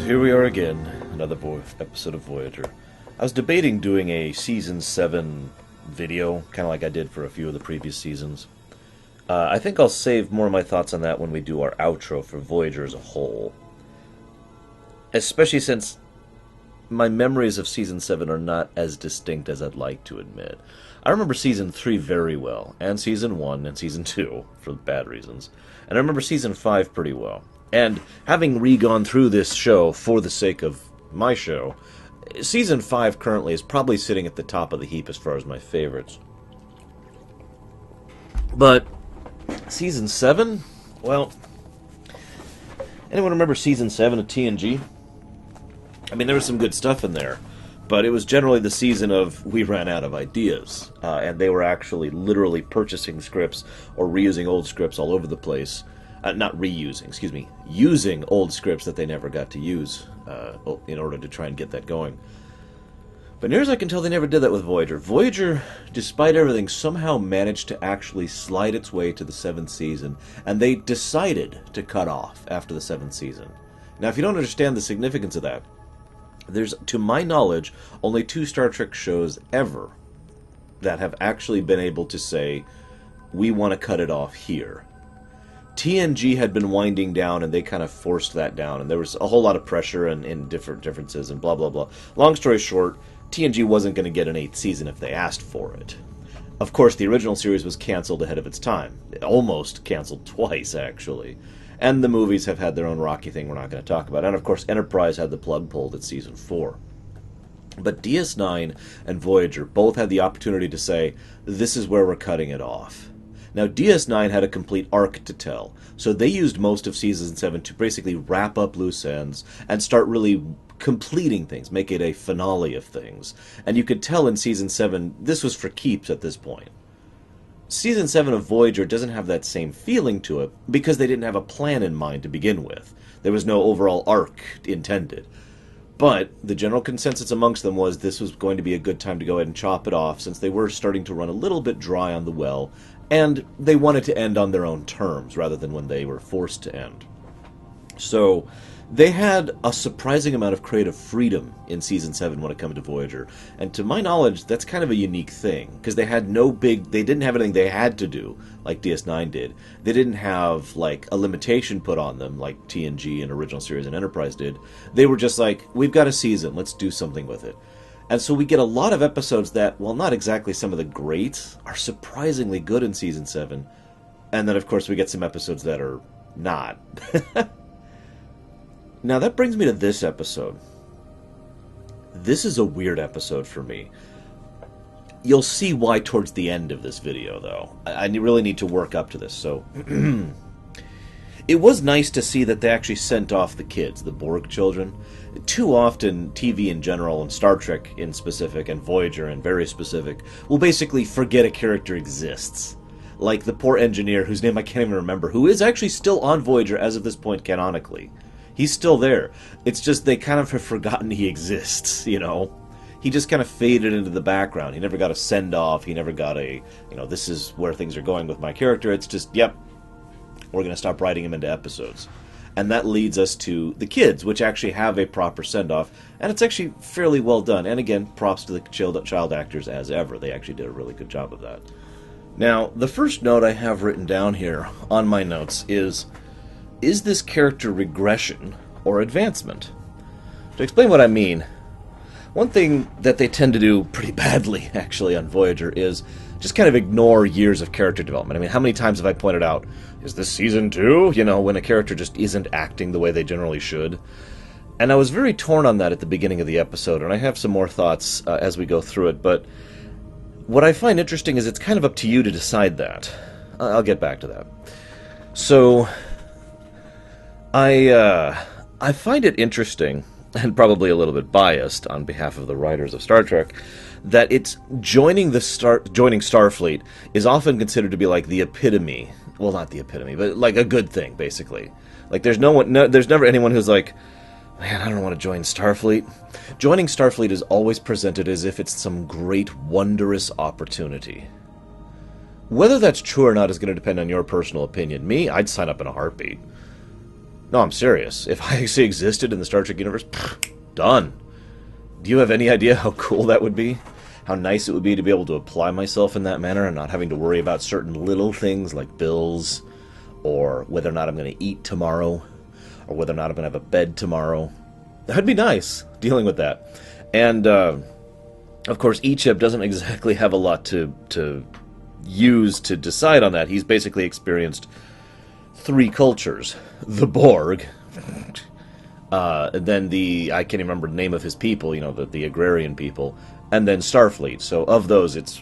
here we are again, another episode of Voyager. I was debating doing a Season 7 video, kind of like I did for a few of the previous seasons. I think I'll save more of my thoughts on that when we do our outro for Voyager as a whole. Especially since my memories of Season 7 are not as distinct as I'd like to admit. I remember Season 3 very well, and Season 1 and Season 2, for bad reasons. And I remember Season 5 pretty well. And having re-gone through this show for the sake of my show, Season 5 currently is probably sitting at the top of the heap as far as my favorites. But Season 7? Well, anyone remember Season 7 of TNG? I mean, there was some good stuff in there, but it was generally the season of we ran out of ideas, and they were actually literally purchasing scripts or reusing old scripts all over the place. Not reusing, excuse me, using old scripts that they never got to use in order to try and get that going. But near as I can tell, they never did that with Voyager. Voyager, despite everything, somehow managed to actually slide its way to the 7th season, and they decided to cut off after the 7th season. Now, if you don't understand the significance of that, there's, to my knowledge, only 2 Star Trek shows ever that have actually been able to say, we want to cut it off here. TNG had been winding down, and they kind of forced that down, and there was a whole lot of pressure and differences and blah, blah, blah. Long story short, TNG wasn't going to get an 8th season if they asked for it. Of course, the original series was canceled ahead of its time. Almost canceled twice, actually. And the movies have had their own rocky thing we're not going to talk about. And, of course, Enterprise had the plug pulled at Season 4. But DS9 and Voyager both had the opportunity to say, this is where we're cutting it off. Now, DS9 had a complete arc to tell, so they used most of Season 7 to basically wrap up loose ends and start really completing things, make it a finale of things. And you could tell in Season 7, this was for keeps at this point. Season 7 of Voyager doesn't have that same feeling to it because they didn't have a plan in mind to begin with. There was no overall arc intended. But the general consensus amongst them was this was going to be a good time to go ahead and chop it off since they were starting to run a little bit dry on the well, and they wanted to end on their own terms rather than when they were forced to end. So they had a surprising amount of creative freedom in Season 7 when it comes to Voyager. And to my knowledge, that's kind of a unique thing, because they had they didn't have anything they had to do, like DS9 did. They didn't have, like, a limitation put on them, like TNG and Original Series and Enterprise did. They were just like, we've got a season, let's do something with it. And so we get a lot of episodes that, while not exactly some of the greats, are surprisingly good in Season 7. And then, of course, we get some episodes that are not. Now, that brings me to this episode. This is a weird episode for me. You'll see why towards the end of this video, though. I really need to work up to this, so... It was nice to see that they actually sent off the kids, the Borg children. Too often, TV in general, and Star Trek in specific, and Voyager in very specific, will basically forget a character exists. Like the poor engineer, whose name I can't even remember, who is actually still on Voyager as of this point canonically. He's still there. It's just they kind of have forgotten he exists, you know? He just kind of faded into the background. He never got a send-off. He never got a, this is where things are going with my character. It's just, yep, we're going to stop writing him into episodes. And that leads us to the kids, which actually have a proper send-off. And it's actually fairly well done. And again, props to the child actors as ever. They actually did a really good job of that. Now, the first note I have written down here on my notes is this character regression or advancement? To explain what I mean, one thing that they tend to do pretty badly, actually, on Voyager is just kind of ignore years of character development. I mean, how many times have I pointed out, is this Season 2? When a character just isn't acting the way they generally should. And I was very torn on that at the beginning of the episode, and I have some more thoughts as we go through it, but what I find interesting is it's kind of up to you to decide that. I'll get back to that. So I find it interesting, and probably a little bit biased on behalf of the writers of Star Trek, that it's joining Starfleet is often considered to be like the epitome. Well, not the epitome, but like a good thing, basically. Like there's never anyone who's like, man, I don't want to join Starfleet. Joining Starfleet is always presented as if it's some great, wondrous opportunity. Whether that's true or not is going to depend on your personal opinion. Me, I'd sign up in a heartbeat. No, I'm serious. If I actually existed in the Star Trek universe, done. Do you have any idea how cool that would be? How nice it would be to be able to apply myself in that manner and not having to worry about certain little things like bills, or whether or not I'm going to eat tomorrow, or whether or not I'm going to have a bed tomorrow. That'd be nice, dealing with that. And, of course, Icheb doesn't exactly have a lot to use to decide on that. He's basically experienced 3 cultures. The Borg, then I can't even remember the name of his people, the agrarian people, and then Starfleet. So of those, it's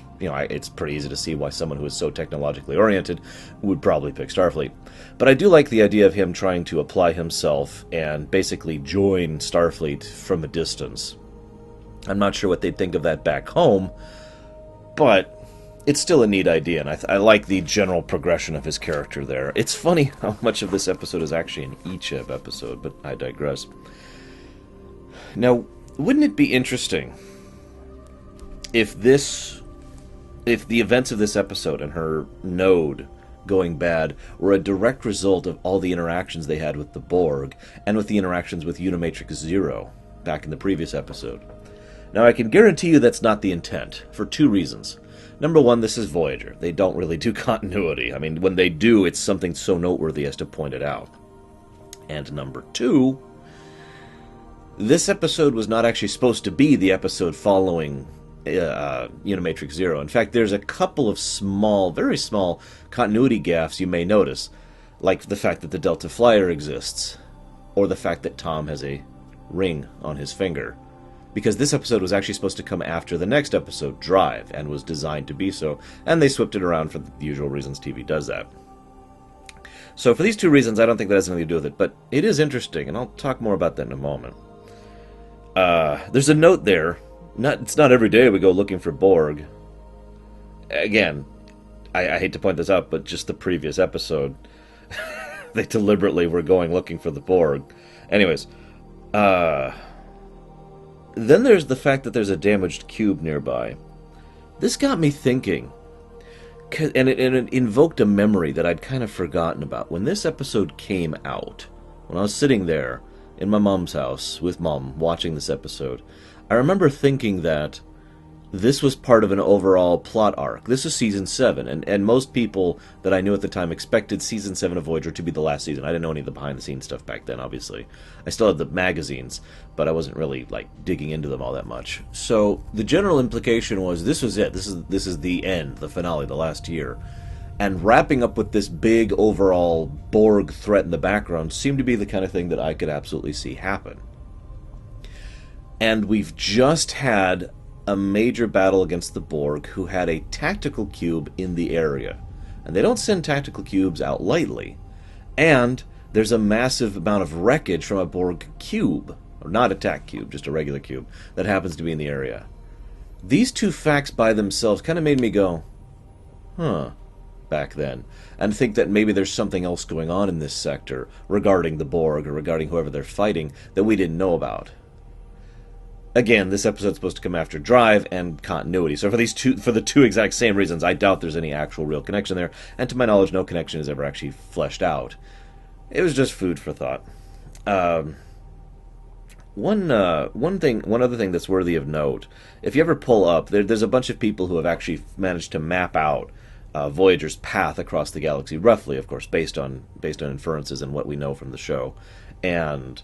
pretty easy to see why someone who is so technologically oriented would probably pick Starfleet. But I do like the idea of him trying to apply himself and basically join Starfleet from a distance. I'm not sure what they'd think of that back home, but it's still a neat idea, and I like the general progression of his character there. It's funny how much of this episode is actually an Icheb episode, but I digress. Now, wouldn't it be interesting if the events of this episode and her node going bad were a direct result of all the interactions they had with the Borg and with the interactions with Unimatrix Zero back in the previous episode? Now, I can guarantee you that's not the intent, for 2 reasons. Number 1, this is Voyager. They don't really do continuity. I mean, when they do, it's something so noteworthy as to point it out. And number 2, this episode was not actually supposed to be the episode following Unimatrix Zero. In fact, there's a couple of very small continuity gaffes you may notice, like the fact that the Delta Flyer exists, or the fact that Tom has a ring on his finger. Because this episode was actually supposed to come after the next episode, Drive, and was designed to be so, and they swept it around for the usual reasons TV does that. So for these 2 reasons, I don't think that has anything to do with it, but it is interesting, and I'll talk more about that in a moment. There's a note there. It's not every day we go looking for Borg. Again, I hate to point this out, but just the previous episode, they deliberately were going looking for the Borg. Anyways, then there's the fact that there's a damaged cube nearby. This got me thinking, and it invoked a memory that I'd kind of forgotten about. When this episode came out, when I was sitting there in my mom's house with Mom watching this episode, I remember thinking that this was part of an overall plot arc. This is Season 7, and most people that I knew at the time expected Season 7 of Voyager to be the last season. I didn't know any of the behind-the-scenes stuff back then, obviously. I still had the magazines, but I wasn't really, digging into them all that much. So, the general implication was this was it. This is the end, the finale, the last year. And wrapping up with this big overall Borg threat in the background seemed to be the kind of thing that I could absolutely see happen. And we've just had a major battle against the Borg, who had a tactical cube in the area. And they don't send tactical cubes out lightly. And there's a massive amount of wreckage from a Borg cube, or not a tac cube, just a regular cube, that happens to be in the area. These 2 facts by themselves kind of made me go, back then, and think that maybe there's something else going on in this sector regarding the Borg, or regarding whoever they're fighting, that we didn't know about. Again, this episode's supposed to come after Drive and continuity. So for the 2 exact same reasons, I doubt there's any actual real connection there. And to my knowledge, no connection is ever actually fleshed out. It was just food for thought. One other thing that's worthy of note: if you ever pull up, there's a bunch of people who have actually managed to map out Voyager's path across the galaxy, roughly, of course, based on inferences and what we know from the show. And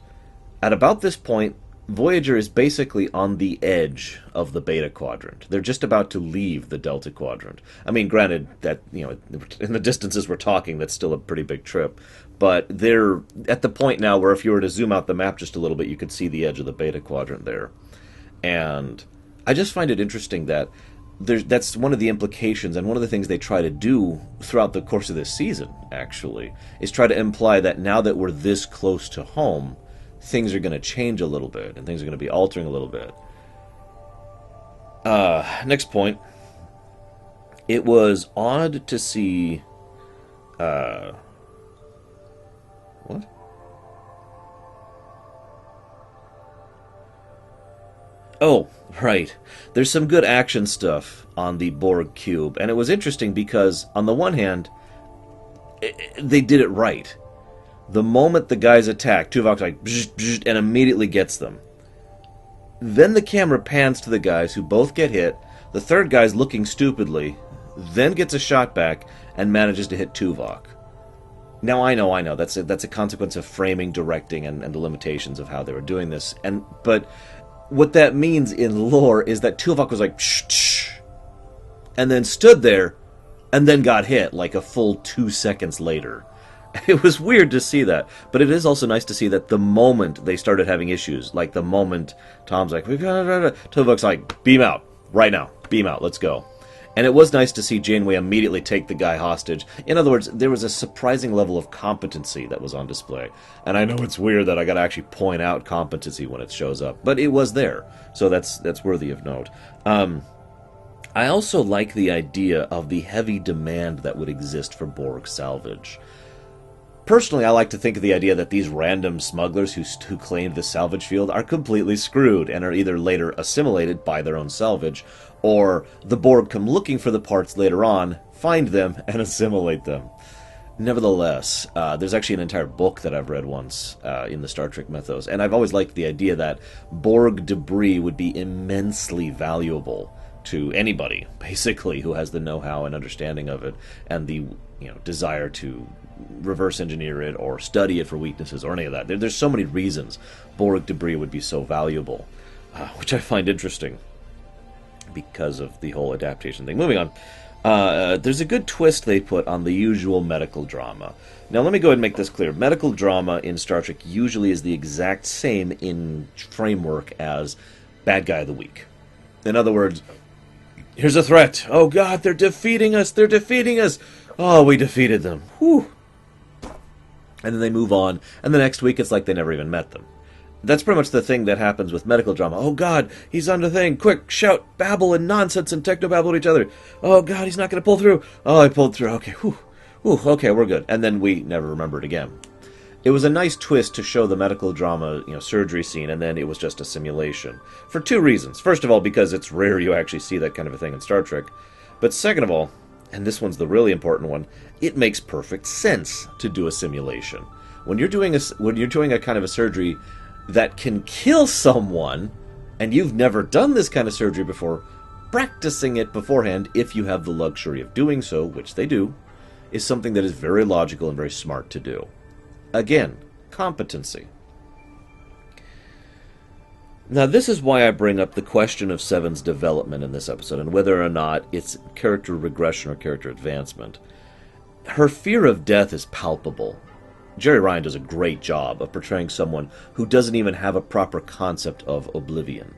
at about this point, Voyager is basically on the edge of the Beta Quadrant. They're just about to leave the Delta Quadrant. I mean, granted that, in the distances we're talking, that's still a pretty big trip. But they're at the point now where if you were to zoom out the map just a little bit, you could see the edge of the Beta Quadrant there. And I just find it interesting that that's one of the implications, and one of the things they try to do throughout the course of this season, actually, is try to imply that now that we're this close to home, things are going to change a little bit, and things are going to be altering a little bit. Next point. It was odd to see... what? Oh, right. There's some good action stuff on the Borg cube, and it was interesting because, on the one hand, they did it right. The moment the guys attack, Tuvok's like, bzz, bzz, and immediately gets them. Then the camera pans to the guys who both get hit. The third guy's looking stupidly, then gets a shot back, and manages to hit Tuvok. Now, I know, that's a consequence of framing, directing, and the limitations of how they were doing this. But what that means in lore is that Tuvok was like, shh, shh, and then stood there, and then got hit like a full 2 seconds later. It was weird to see that, but it is also nice to see that the moment they started having issues, like the moment Tom's like, Tuvok's like, beam out, right now, beam out, let's go. And it was nice to see Janeway immediately take the guy hostage. In other words, there was a surprising level of competency that was on display. And I know it's weird that I gotta actually point out competency when it shows up, but it was there, so that's worthy of note. I also like the idea of the heavy demand that would exist for Borg salvage. Personally, I like to think of the idea that these random smugglers who claimed the salvage field are completely screwed and are either later assimilated by their own salvage, or the Borg come looking for the parts later on, find them, and assimilate them. Nevertheless, there's actually an entire book that I've read once in the Star Trek mythos, and I've always liked the idea that Borg debris would be immensely valuable to anybody, basically, who has the know-how and understanding of it, and the desire to reverse engineer it or study it for weaknesses or any of that. There's so many reasons Borg debris would be so valuable, which I find interesting because of the whole adaptation thing. Moving on. There's a good twist they put on the usual medical drama. Now, let me go ahead and make this clear. Medical drama in Star Trek usually is the exact same in framework as bad guy of the week. In other words, here's a threat. Oh, God, they're defeating us. They're defeating us. Oh, we defeated them. Whew. And then they move on, and the next week it's like they never even met them. That's pretty much the thing that happens with medical drama. Oh, God, he's on the thing. Quick, shout, babble, and nonsense and technobabble at each other. Oh, God, he's not going to pull through. Oh, I pulled through. Okay, whew. Whew, okay, we're good. And then we never remember it again. It was a nice twist to show the medical drama, surgery scene, and then it was just a simulation. For two reasons. First of all, because it's rare you actually see that kind of a thing in Star Trek. But second of all, and this one's the really important one, it makes perfect sense to do a simulation. When you're doing a kind of a surgery that can kill someone, and you've never done this kind of surgery before, practicing it beforehand, if you have the luxury of doing so, which they do, is something that is very logical and very smart to do. Again, competency. Now, this is why I bring up the question of Seven's development in this episode, and whether or not it's character regression or character advancement. Her fear of death is palpable. Jerry Ryan does a great job of portraying someone who doesn't even have a proper concept of oblivion,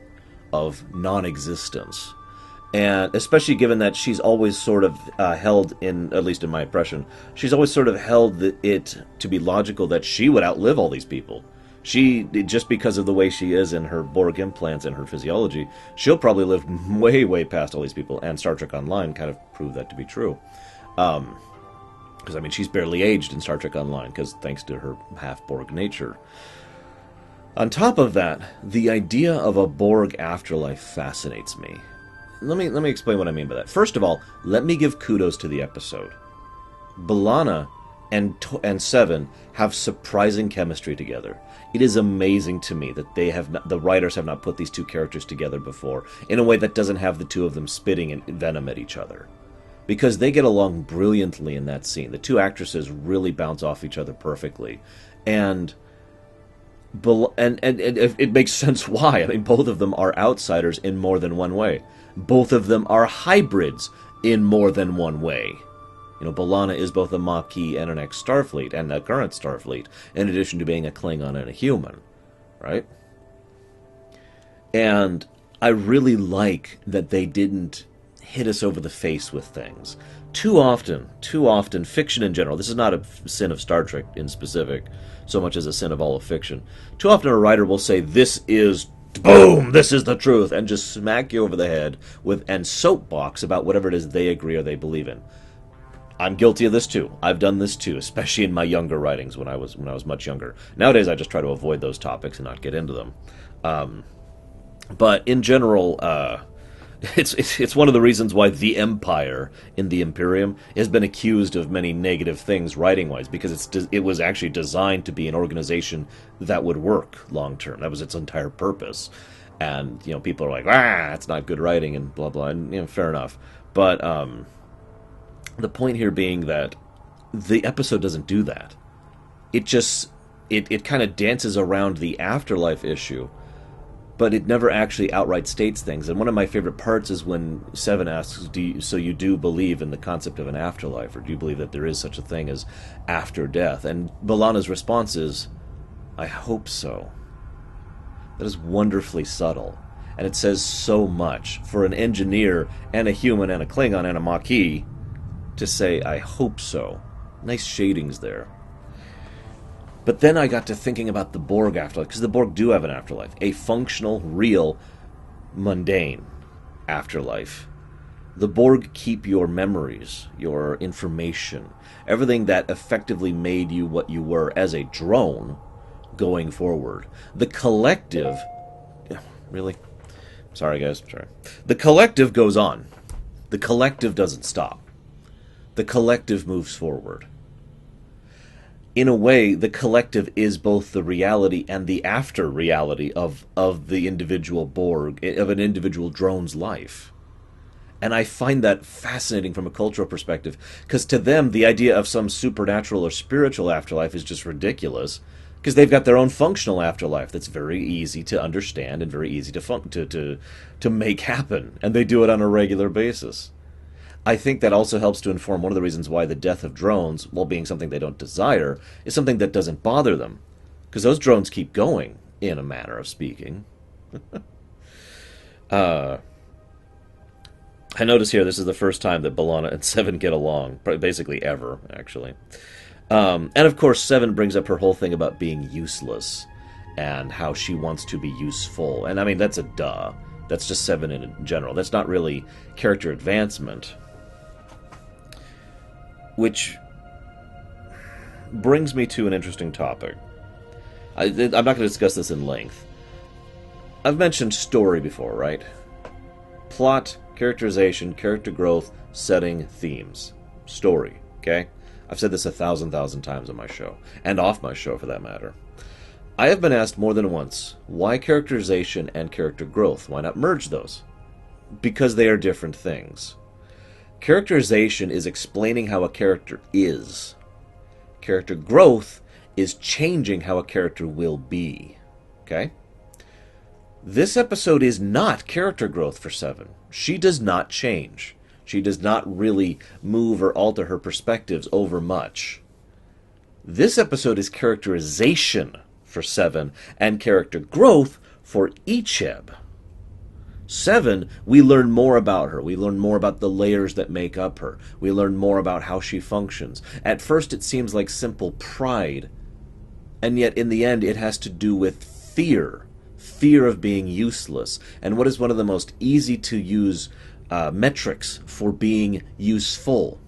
of non-existence. And especially given that she's always sort of held in, at least in my impression, she's always sort of held it to be logical that she would outlive all these people. She, just because of the way she is and her Borg implants and her physiology, she'll probably live way, way past all these people, and Star Trek Online kind of proved that to be true. Because, she's barely aged in Star Trek Online, because thanks to her half-Borg nature. On top of that, the idea of a Borg afterlife fascinates me. Let me explain what I mean by that. First of all, let me give kudos to the episode. B'Elanna and Seven have surprising chemistry together. It is amazing to me that the writers have not put these two characters together before in a way that doesn't have the two of them spitting venom at each other. Because they get along brilliantly in that scene. The two actresses really bounce off each other perfectly. And it makes sense why. Both of them are outsiders in more than one way. Both of them are hybrids in more than one way. B'Elanna is both a Maquis and an ex-Starfleet, and a current Starfleet, in addition to being a Klingon and a human. Right? And I really like that they didn't hit us over the face with things. Too often, fiction in general, this is not a sin of Star Trek in specific, so much as a sin of all of fiction. Too often a writer will say, this is, boom, this is the truth, and just smack you over the head and soapbox about whatever it is they agree or they believe in. I'm guilty of this too. I've done this too, especially in my younger writings when I was much younger. Nowadays I just try to avoid those topics and not get into them. But in general, It's one of the reasons why the Empire in the Imperium has been accused of many negative things writing-wise, because it was actually designed to be an organization that would work long-term. That was its entire purpose. And, people are like, that's not good writing, and blah, blah, and, fair enough. But the point here being that the episode doesn't do that. It just, it kind of dances around the afterlife issue, but it never actually outright states things. And one of my favorite parts is when Seven asks, so you do believe in the concept of an afterlife, or do you believe that there is such a thing as after death? And B'Elanna's response is, I hope so. That is wonderfully subtle, and it says so much for an engineer and a human and a Klingon and a Maquis to say, I hope so. Nice shadings there. But then I got to thinking about the Borg afterlife, because the Borg do have an afterlife. A functional, real, mundane afterlife. The Borg keep your memories, your information, everything that effectively made you what you were as a drone going forward. The collective... Really? Sorry, guys. Sorry. The collective goes on. The collective doesn't stop. The collective moves forward. In a way, the collective is both the reality and the after reality of the individual Borg, of an individual drone's life. And I find that fascinating from a cultural perspective, because to them, the idea of some supernatural or spiritual afterlife is just ridiculous, because they've got their own functional afterlife that's very easy to understand and very easy to make happen, and they do it on a regular basis. I think that also helps to inform one of the reasons why the death of drones, while being something they don't desire, is something that doesn't bother them. Because those drones keep going, in a manner of speaking. I notice here this is the first time that B'Elanna and Seven get along. Basically ever, actually. And of course, Seven brings up her whole thing about being useless, and how she wants to be useful. And I mean, that's a duh. That's just Seven in general. That's not really character advancement. Which brings me to an interesting topic. I'm not going to discuss this in length. I've mentioned story before, right? Plot, characterization, character growth, setting, themes. Story, okay? I've said this 1,000 times on my show, and off my show for that matter. I have been asked more than once, why characterization and character growth? Why not merge those? Because they are different things. Characterization is explaining how a character is. Character growth is changing how a character will be. Okay? This episode is not character growth for Seven. She does not change. She does not really move or alter her perspectives over much. This episode is characterization for Seven and character growth for Icheb. Seven, we learn more about her. We learn more about the layers that make up her. We learn more about how she functions. At first it seems like simple pride, and yet in the end it has to do with fear. Fear of being useless. And what is one of the most easy to use metrics for being useful?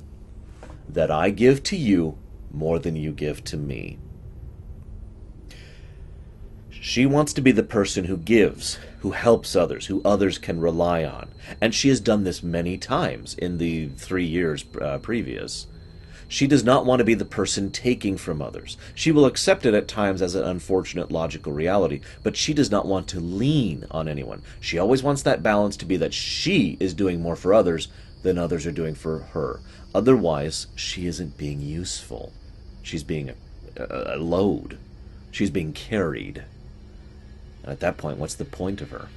That I give to you more than you give to me. She wants to be the person who gives, who helps others, who others can rely on. And she has done this many times in the 3 years previous. She does not want to be the person taking from others. She will accept it at times as an unfortunate logical reality, but she does not want to lean on anyone. She always wants that balance to be that she is doing more for others than others are doing for her. Otherwise, she isn't being useful. She's being a load. She's being carried. And at that point, what's the point of her?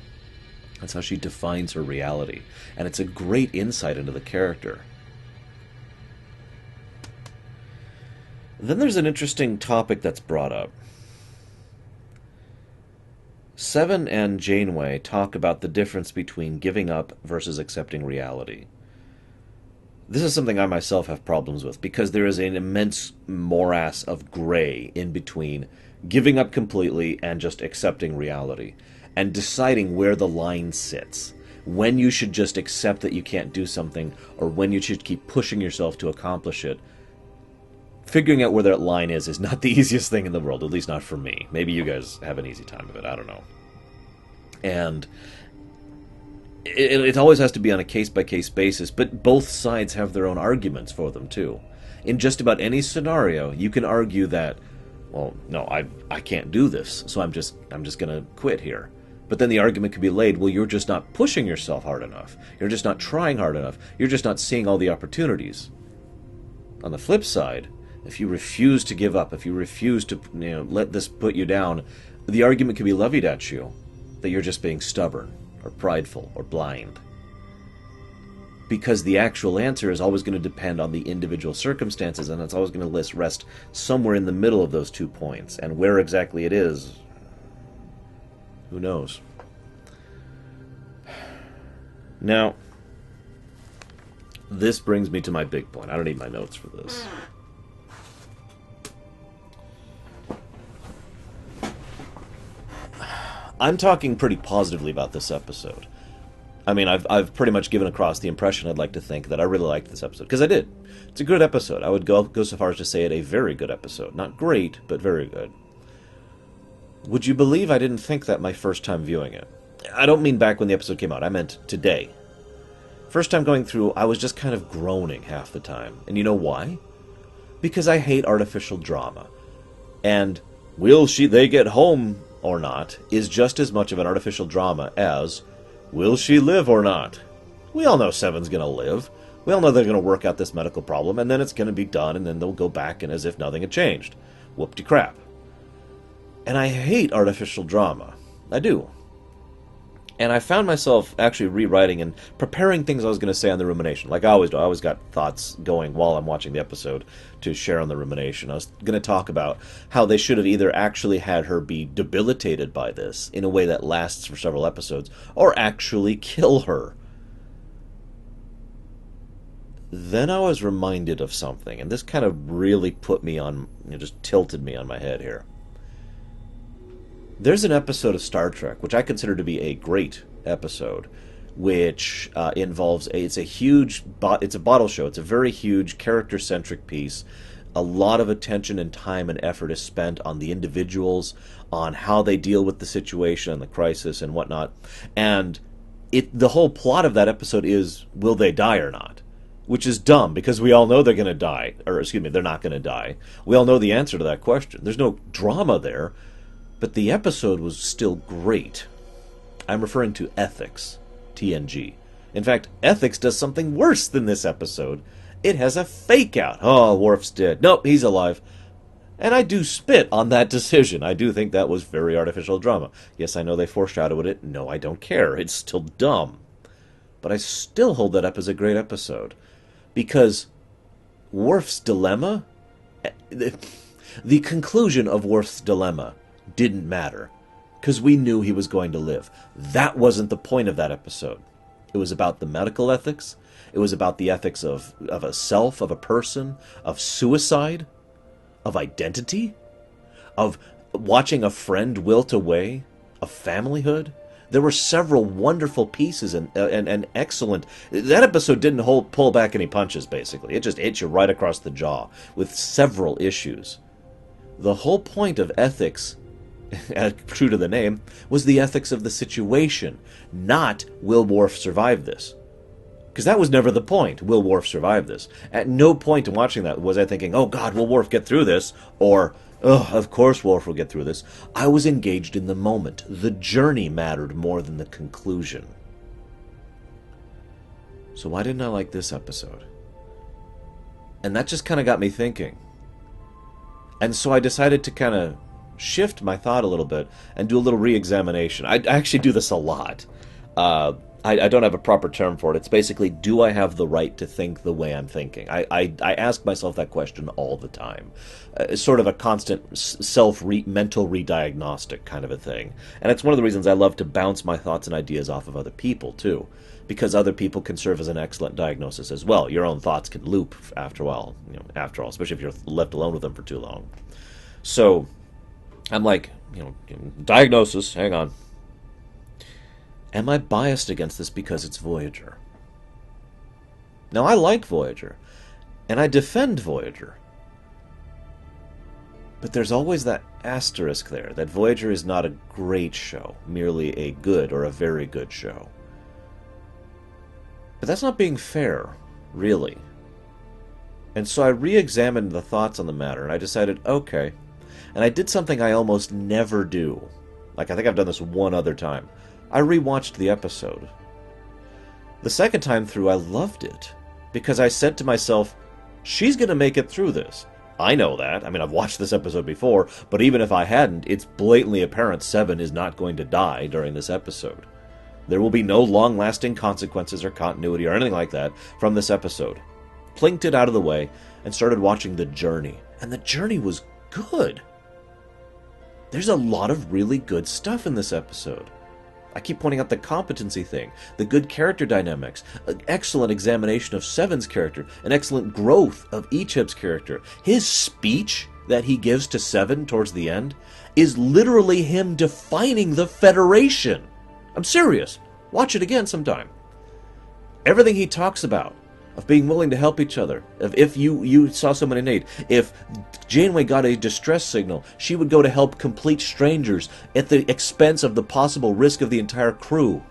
That's how she defines her reality. And it's a great insight into the character. Then there's an interesting topic that's brought up. Seven and Janeway talk about the difference between giving up versus accepting reality. This is something I myself have problems with, because there is an immense morass of gray in between giving up completely and just accepting reality, and deciding where the line sits, when you should just accept that you can't do something, or when you should keep pushing yourself to accomplish it. Figuring out where that line is not the easiest thing in the world, at least not for me. Maybe you guys have an easy time of it, I don't know. And it always has to be on a case-by-case basis, but both sides have their own arguments for them, too. In just about any scenario, you can argue that, well, no, I can't do this, so I'm just going to quit here. But then the argument could be laid, well, you're just not pushing yourself hard enough. You're just not trying hard enough. You're just not seeing all the opportunities. On the flip side, if you refuse to give up, if you refuse to let this put you down, the argument could be levied at you that you're just being stubborn, or prideful, or blind. Because the actual answer is always going to depend on the individual circumstances, and it's always going to rest somewhere in the middle of those 2 points. And where exactly it is, who knows? Now, this brings me to my big point. I don't need my notes for this. I'm talking pretty positively about this episode. I mean, I've pretty much given across the impression I'd like to think that I really liked this episode. Because I did. It's a good episode. I would go so far as to say it a very good episode. Not great, but very good. Would you believe I didn't think that my first time viewing it? I don't mean back when the episode came out. I meant today. First time going through, I was just kind of groaning half the time. And you know why? Because I hate artificial drama. And will they get home or not is just as much of an artificial drama as will she live or not? We all know Seven's going to live. We all know they're going to work out this medical problem, and then it's going to be done, and then they'll go back and as if nothing had changed. Whoop-de-crap. And I hate artificial drama. I do. And I found myself actually rewriting and preparing things I was going to say on the rumination. Like I always do. I always got thoughts going while I'm watching the episode to share on the rumination. I was going to talk about how they should have either actually had her be debilitated by this in a way that lasts for several episodes, or actually kill her. Then I was reminded of something, and this kind of really put me on, just tilted me on my head here. There's an episode of Star Trek, which I consider to be a great episode, which involves it's a bottle show. It's a very huge character-centric piece. A lot of attention and time and effort is spent on the individuals, on how they deal with the situation and the crisis and whatnot. And the whole plot of that episode is, will they die or not? Which is dumb, because we all know they're going to die. Or, excuse me, they're not going to die. We all know the answer to that question. There's no drama there. But the episode was still great. I'm referring to Ethics, TNG. In fact, Ethics does something worse than this episode. It has a fake-out. Oh, Worf's dead. Nope, he's alive. And I do spit on that decision. I do think that was very artificial drama. Yes, I know they foreshadowed it. No, I don't care. It's still dumb. But I still hold that up as a great episode. Because Worf's dilemma, the conclusion of Worf's dilemma, didn't matter, because we knew he was going to live. That wasn't the point of that episode. It was about the medical ethics. It was about the ethics of a self, of a person, of suicide, of identity, of watching a friend wilt away, of familyhood. There were several wonderful pieces and excellent. That episode didn't pull back any punches, basically. It just hit you right across the jaw with several issues. The whole point of Ethics, true to the name, was the ethics of the situation, not will Worf survive this. Because that was never the point, will Worf survive this. At no point in watching that was I thinking, oh God, will Worf get through this? Or, oh, of course Worf will get through this. I was engaged in the moment. The journey mattered more than the conclusion. So why didn't I like this episode? And that just kind of got me thinking. And so I decided to kind of shift my thought a little bit and do a little re-examination. I actually do this a lot. I don't have a proper term for it. It's basically, do I have the right to think the way I'm thinking? I ask myself that question all the time. It's sort of a constant mental re-diagnostic kind of a thing. And it's one of the reasons I love to bounce my thoughts and ideas off of other people, too. Because other people can serve as an excellent diagnosis as well. Your own thoughts can loop after a while, especially if you're left alone with them for too long. So I'm like, diagnosis, hang on. Am I biased against this because it's Voyager? Now, I like Voyager, and I defend Voyager. But there's always that asterisk there, that Voyager is not a great show, merely a good or a very good show. But that's not being fair, really. And so I re-examined the thoughts on the matter, and I decided, okay. And I did something I almost never do. Like, I think I've done this one other time. I re-watched the episode. The second time through, I loved it. Because I said to myself, she's going to make it through this. I know that. I mean, I've watched this episode before, but even if I hadn't, it's blatantly apparent Seven is not going to die during this episode. There will be no long-lasting consequences or continuity or anything like that from this episode. Plinked it out of the way and started watching The Journey. And The Journey was good. There's a lot of really good stuff in this episode. I keep pointing out the competency thing, the good character dynamics, an excellent examination of Seven's character, an excellent growth of Icheb's character. His speech that he gives to Seven towards the end is literally him defining the Federation. I'm serious. Watch it again sometime. Everything he talks about, of being willing to help each other, of if you saw someone in need, if Janeway got a distress signal, she would go to help complete strangers at the expense of the possible risk of the entire crew.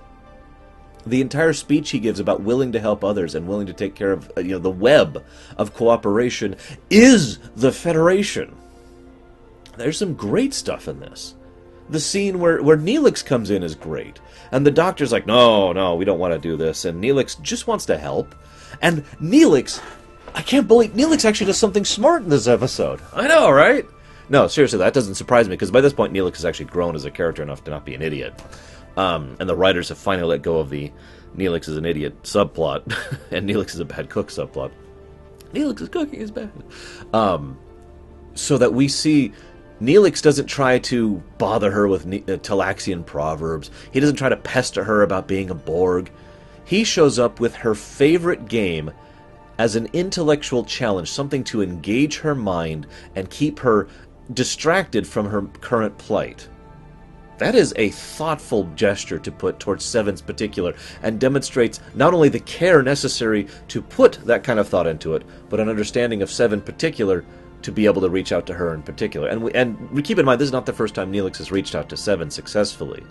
The entire speech he gives about willing to help others and willing to take care of the web of cooperation is the Federation. There's some great stuff in this. The scene where Neelix comes in is great. And the doctor's like, no, we don't want to do this. And Neelix just wants to help. And Neelix, I can't believe, Neelix actually does something smart in this episode. I know, right? No, seriously, that doesn't surprise me, because by this point Neelix has actually grown as a character enough to not be an idiot. And the writers have finally let go of the Neelix is an idiot subplot, and Neelix is a bad cook subplot. Neelix's cooking is bad. So that we see Neelix doesn't try to bother her with Talaxian proverbs. He doesn't try to pester her about being a Borg. He shows up with her favorite game as an intellectual challenge, something to engage her mind and keep her distracted from her current plight. That is a thoughtful gesture to put towards Seven's particular, and demonstrates not only the care necessary to put that kind of thought into it, but an understanding of Seven particular to be able to reach out to her in particular. And we keep in mind, this is not the first time Neelix has reached out to Seven successfully.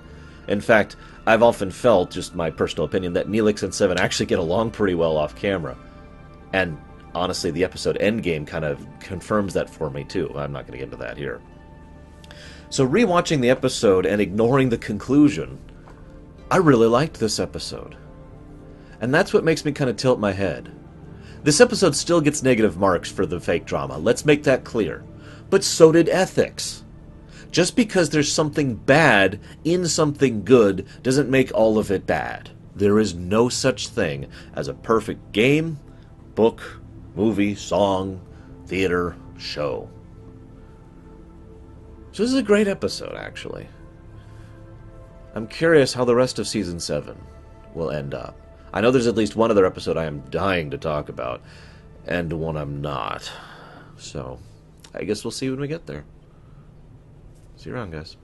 In fact, I've often felt, just my personal opinion, that Neelix and Seven actually get along pretty well off camera. And honestly, the episode Endgame kind of confirms that for me too. I'm not going to get into that here. So rewatching the episode and ignoring the conclusion, I really liked this episode. And that's what makes me kind of tilt my head. This episode still gets negative marks for the fake drama, let's make that clear. But so did Ethics. Just because there's something bad in something good doesn't make all of it bad. There is no such thing as a perfect game, book, movie, song, theater, show. So this is a great episode, actually. I'm curious how the rest of Season 7 will end up. I know there's at least one other episode I am dying to talk about, and one I'm not. So, I guess we'll see when we get there. See you around, guys.